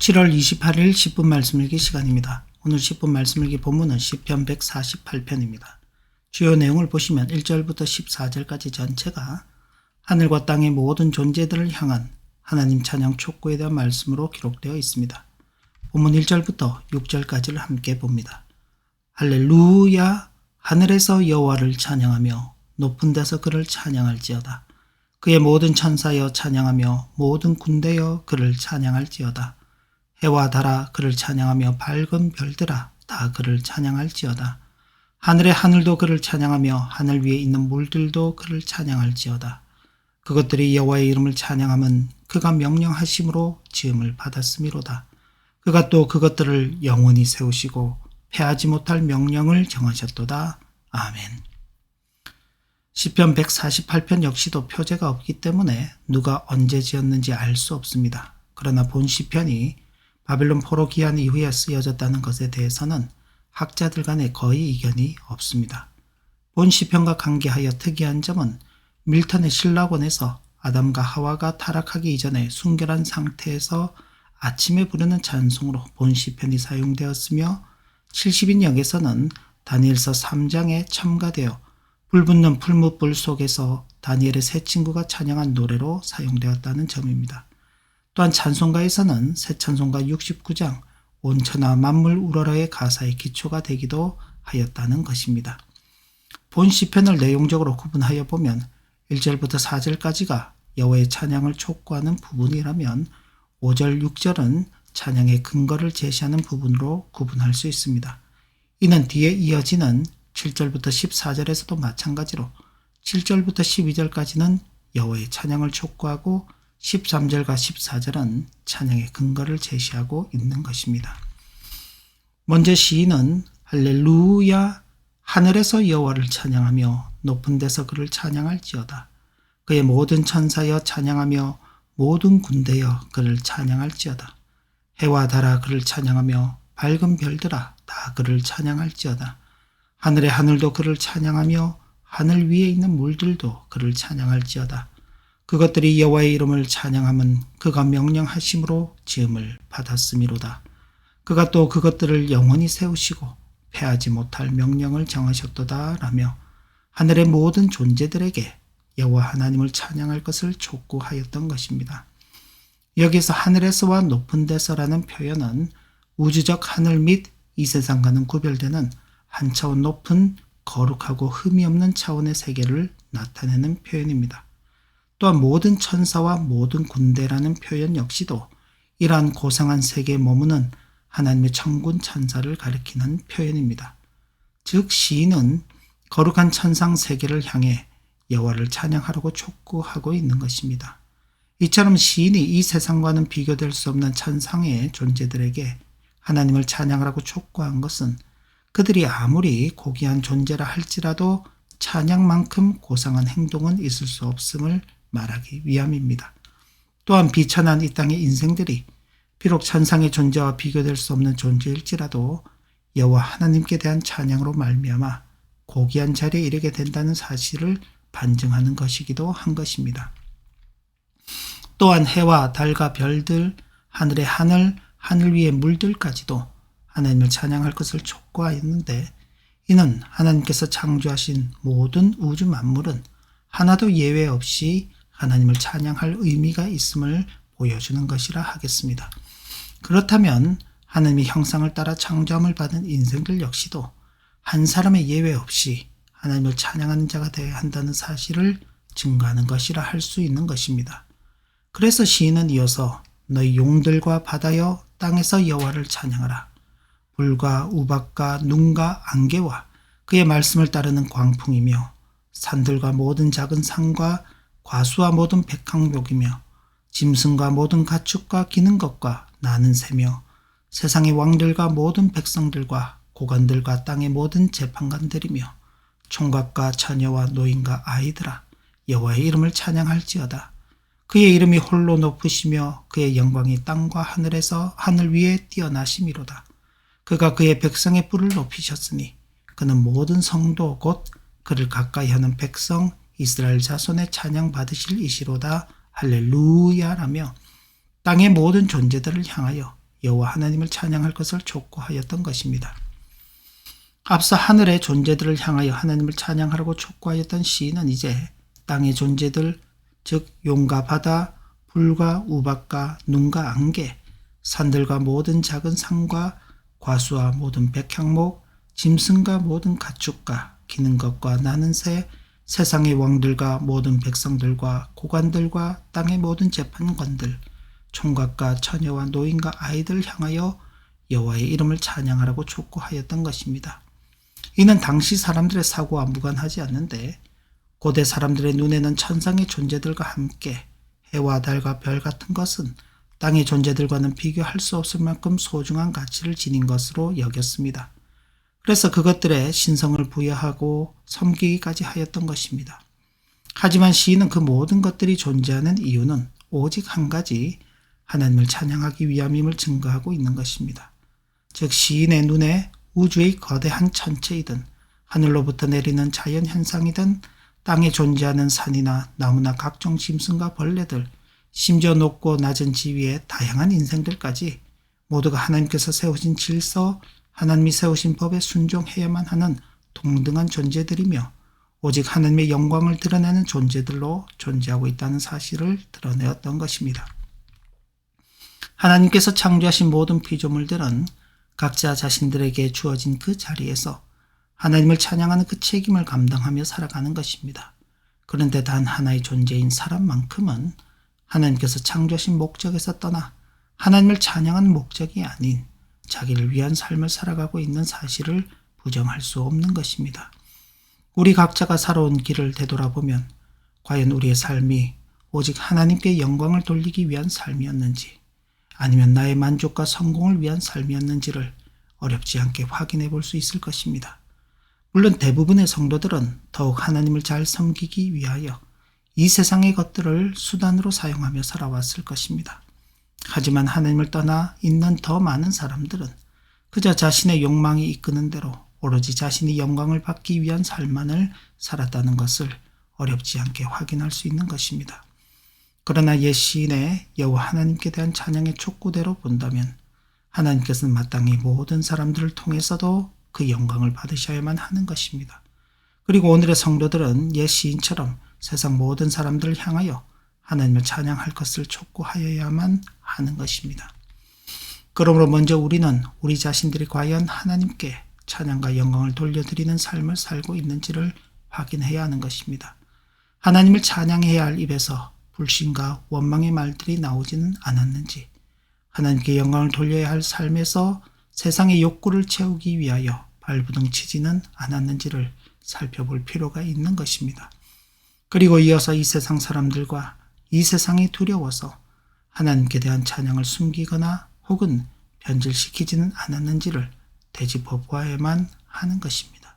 7월 28일 10분 말씀 읽기 시간입니다. 오늘 10분 말씀 읽기 본문은 시편 148편입니다. 주요 내용을 보시면 1절부터 14절까지 전체가 하늘과 땅의 모든 존재들을 향한 하나님 찬양 촉구에 대한 말씀으로 기록되어 있습니다. 본문 1절부터 6절까지를 함께 봅니다. 할렐루야, 하늘에서 여호와를 찬양하며 높은 데서 그를 찬양할지어다. 그의 모든 천사여 찬양하며 모든 군대여 그를 찬양할지어다. 해와 달아 그를 찬양하며 밝은 별들아 다 그를 찬양할지어다. 하늘의 하늘도 그를 찬양하며 하늘 위에 있는 물들도 그를 찬양할지어다. 그것들이 여호와의 이름을 찬양함은 그가 명령하심으로 지음을 받았음이로다. 그가 또 그것들을 영원히 세우시고 패하지 못할 명령을 정하셨도다. 아멘. 시편 148편 역시도 표제가 없기 때문에 누가 언제 지었는지 알 수 없습니다. 그러나 본 시편이 바벨론 포로 기한 이후에 쓰여졌다는 것에 대해서는 학자들 간에 거의 이견이 없습니다. 본 시편과 관계하여 특이한 점은 밀턴의 신라곤에서 아담과 하와가 타락하기 이전에 순결한 상태에서 아침에 부르는 찬송으로 본 시편이 사용되었으며 70인역에서는 다니엘서 3장에 첨가되어 불붙는 풀무불 속에서 다니엘의 세 친구가 찬양한 노래로 사용되었다는 점입니다. 또한 찬송가에서는 새 찬송가 69장 온천하 만물 우러러의 가사의 기초가 되기도 하였다는 것입니다. 본 시편을 내용적으로 구분하여 보면 1절부터 4절까지가 여호와의 찬양을 촉구하는 부분이라면 5절, 6절은 찬양의 근거를 제시하는 부분으로 구분할 수 있습니다. 이는 뒤에 이어지는 7절부터 14절에서도 마찬가지로 7절부터 12절까지는 여호와의 찬양을 촉구하고 13절과 14절은 찬양의 근거를 제시하고 있는 것입니다. 먼저 시인은 할렐루야, 하늘에서 여호와를 찬양하며 높은 데서 그를 찬양할지어다. 그의 모든 천사여 찬양하며 모든 군대여 그를 찬양할지어다. 해와 달아 그를 찬양하며 밝은 별들아 다 그를 찬양할지어다. 하늘의 하늘도 그를 찬양하며 하늘 위에 있는 물들도 그를 찬양할지어다. 그것들이 여호와의 이름을 찬양함은 그가 명령하심으로 지음을 받았음이로다. 그가 또 그것들을 영원히 세우시고 패하지 못할 명령을 정하셨도다 라며 하늘의 모든 존재들에게 여호와 하나님을 찬양할 것을 촉구하였던 것입니다. 여기서 하늘에서와 높은 데서라는 표현은 우주적 하늘 및 이 세상과는 구별되는 한 차원 높은 거룩하고 흠이 없는 차원의 세계를 나타내는 표현입니다. 또한 모든 천사와 모든 군대라는 표현 역시도 이러한 고상한 세계에 머무는 하나님의 천군 천사를 가리키는 표현입니다. 즉 시인은 거룩한 천상 세계를 향해 여호와를 찬양하라고 촉구하고 있는 것입니다. 이처럼 시인이 이 세상과는 비교될 수 없는 천상의 존재들에게 하나님을 찬양하라고 촉구한 것은 그들이 아무리 고귀한 존재라 할지라도 찬양만큼 고상한 행동은 있을 수 없음을 말하기 위함입니다. 또한 비천한 이 땅의 인생들이 비록 천상의 존재와 비교될 수 없는 존재일지라도 여호와 하나님께 대한 찬양으로 말미암아 고귀한 자리에 이르게 된다는 사실을 반증하는 것이기도 한 것입니다. 또한 해와 달과 별들, 하늘의 하늘 위의 물들까지도 하나님을 찬양할 것을 촉구하였는데 이는 하나님께서 창조하신 모든 우주 만물은 하나도 예외 없이 하나님을 찬양할 의미가 있음을 보여주는 것이라 하겠습니다. 그렇다면 하나님의 형상을 따라 창조함을 받은 인생들 역시도 한 사람의 예외 없이 하나님을 찬양하는 자가 되어야 한다는 사실을 증거하는 것이라 할 수 있는 것입니다. 그래서 시인은 이어서 너희 용들과 바다여 땅에서 여호와를 찬양하라. 불과 우박과 눈과 안개와 그의 말씀을 따르는 광풍이며 산들과 모든 작은 산과 과수와 모든 백항목이며 짐승과 모든 가축과 기는 것과 나는 새며 세상의 왕들과 모든 백성들과 고관들과 땅의 모든 재판관들이며 총각과 처녀와 노인과 아이들아 여호와의 이름을 찬양할지어다. 그의 이름이 홀로 높으시며 그의 영광이 땅과 하늘에서 하늘 위에 뛰어나심이로다. 그가 그의 백성의 뿔을 높이셨으니 그는 모든 성도 곧 그를 가까이 하는 백성 이스라엘 자손의 찬양 받으실 이시로다. 할렐루야라며 땅의 모든 존재들을 향하여 여호와 하나님을 찬양할 것을 촉구하였던 것입니다. 앞서 하늘의 존재들을 향하여 하나님을 찬양하라고 촉구하였던 시인은 이제 땅의 존재들, 즉 용과 바다, 불과 우박과 눈과 안개, 산들과 모든 작은 산과 과수와 모든 백향목, 짐승과 모든 가축과 기는 것과 나는 새, 세상의 왕들과 모든 백성들과 고관들과 땅의 모든 재판관들, 총각과 처녀와 노인과 아이들을 향하여 여호와의 이름을 찬양하라고 촉구하였던 것입니다. 이는 당시 사람들의 사고와 무관하지 않는데 고대 사람들의 눈에는 천상의 존재들과 함께 해와 달과 별 같은 것은 땅의 존재들과는 비교할 수 없을 만큼 소중한 가치를 지닌 것으로 여겼습니다. 그래서 그것들의 신성을 부여하고 섬기기까지 하였던 것입니다. 하지만 시인은 그 모든 것들이 존재하는 이유는 오직 한 가지, 하나님을 찬양하기 위함임을 증거하고 있는 것입니다. 즉 시인의 눈에 우주의 거대한 천체이든 하늘로부터 내리는 자연현상이든 땅에 존재하는 산이나 나무나 각종 짐승과 벌레들, 심지어 높고 낮은 지위의 다양한 인생들까지 모두가 하나님께서 세우신 질서, 하나님이 세우신 법에 순종해야만 하는 동등한 존재들이며 오직 하나님의 영광을 드러내는 존재들로 존재하고 있다는 사실을 드러내었던 것입니다. 하나님께서 창조하신 모든 피조물들은 각자 자신들에게 주어진 그 자리에서 하나님을 찬양하는 그 책임을 감당하며 살아가는 것입니다. 그런데 단 하나의 존재인 사람만큼은 하나님께서 창조하신 목적에서 떠나 하나님을 찬양하는 목적이 아닌 자기를 위한 삶을 살아가고 있는 사실을 부정할 수 없는 것입니다. 우리 각자가 살아온 길을 되돌아보면 과연 우리의 삶이 오직 하나님께 영광을 돌리기 위한 삶이었는지 아니면 나의 만족과 성공을 위한 삶이었는지를 어렵지 않게 확인해 볼 수 있을 것입니다. 물론 대부분의 성도들은 더욱 하나님을 잘 섬기기 위하여 이 세상의 것들을 수단으로 사용하며 살아왔을 것입니다. 하지만 하나님을 떠나 있는 더 많은 사람들은 그저 자신의 욕망이 이끄는 대로 오로지 자신이 영광을 받기 위한 삶만을 살았다는 것을 어렵지 않게 확인할 수 있는 것입니다. 그러나 옛 시인의 여호와 하나님께 대한 찬양의 촉구대로 본다면 하나님께서는 마땅히 모든 사람들을 통해서도 그 영광을 받으셔야만 하는 것입니다. 그리고 오늘의 성도들은 옛 시인처럼 세상 모든 사람들을 향하여 하나님을 찬양할 것을 촉구하여야만 하는 것입니다. 그러므로 먼저 우리는 우리 자신들이 과연 하나님께 찬양과 영광을 돌려드리는 삶을 살고 있는지를 확인해야 하는 것입니다. 하나님을 찬양해야 할 입에서 불신과 원망의 말들이 나오지는 않았는지, 하나님께 영광을 돌려야 할 삶에서 세상의 욕구를 채우기 위하여 발부둥치지는 않았는지를 살펴볼 필요가 있는 것입니다. 그리고 이어서 이 세상 사람들과 이 세상이 두려워서 하나님께 대한 찬양을 숨기거나 혹은 변질시키지는 않았는지를 되짚어 보아야만 하는 것입니다.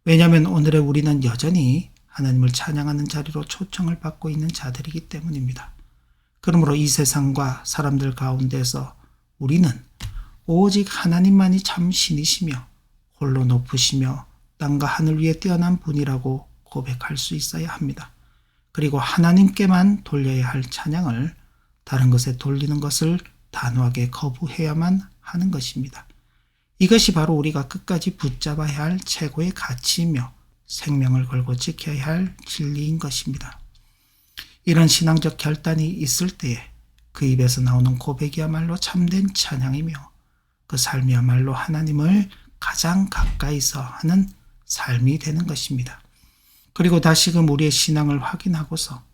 왜냐하면 오늘의 우리는 여전히 하나님을 찬양하는 자리로 초청을 받고 있는 자들이기 때문입니다. 그러므로 이 세상과 사람들 가운데서 우리는 오직 하나님만이 참 신이시며 홀로 높으시며 땅과 하늘 위에 뛰어난 분이라고 고백할 수 있어야 합니다. 그리고 하나님께만 돌려야 할 찬양을 다른 것에 돌리는 것을 단호하게 거부해야만 하는 것입니다. 이것이 바로 우리가 끝까지 붙잡아야 할 최고의 가치이며 생명을 걸고 지켜야 할 진리인 것입니다. 이런 신앙적 결단이 있을 때에 그 입에서 나오는 고백이야말로 참된 찬양이며 그 삶이야말로 하나님을 가장 가까이서 하는 삶이 되는 것입니다. 그리고 다시금 우리의 신앙을 확인하고서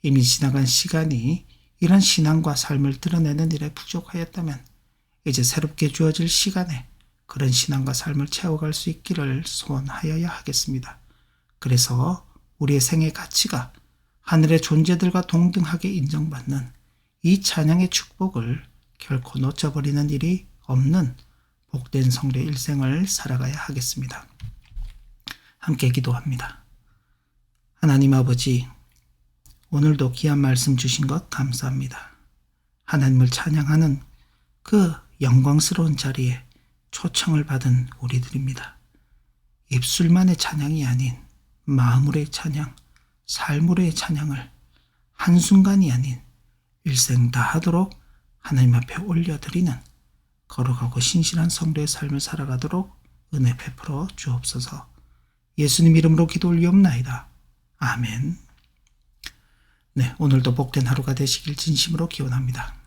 이미 지나간 시간이 이런 신앙과 삶을 드러내는 일에 부족하였다면 이제 새롭게 주어질 시간에 그런 신앙과 삶을 채워갈 수 있기를 소원하여야 하겠습니다. 그래서 우리의 생의 가치가 하늘의 존재들과 동등하게 인정받는 이 찬양의 축복을 결코 놓쳐버리는 일이 없는 복된 성도의 일생을 살아가야 하겠습니다. 함께 기도합니다. 하나님 아버지, 오늘도 귀한 말씀 주신 것 감사합니다. 하나님을 찬양하는 그 영광스러운 자리에 초청을 받은 우리들입니다. 입술만의 찬양이 아닌 마음으로의 찬양, 삶으로의 찬양을 한순간이 아닌 일생 다 하도록 하나님 앞에 올려드리는 거룩하고 신실한 성도의 삶을 살아가도록 은혜 베풀어 주옵소서. 예수님 이름으로 기도 올리옵나이다. 아멘. 네, 오늘도 복된 하루가 되시길 진심으로 기원합니다.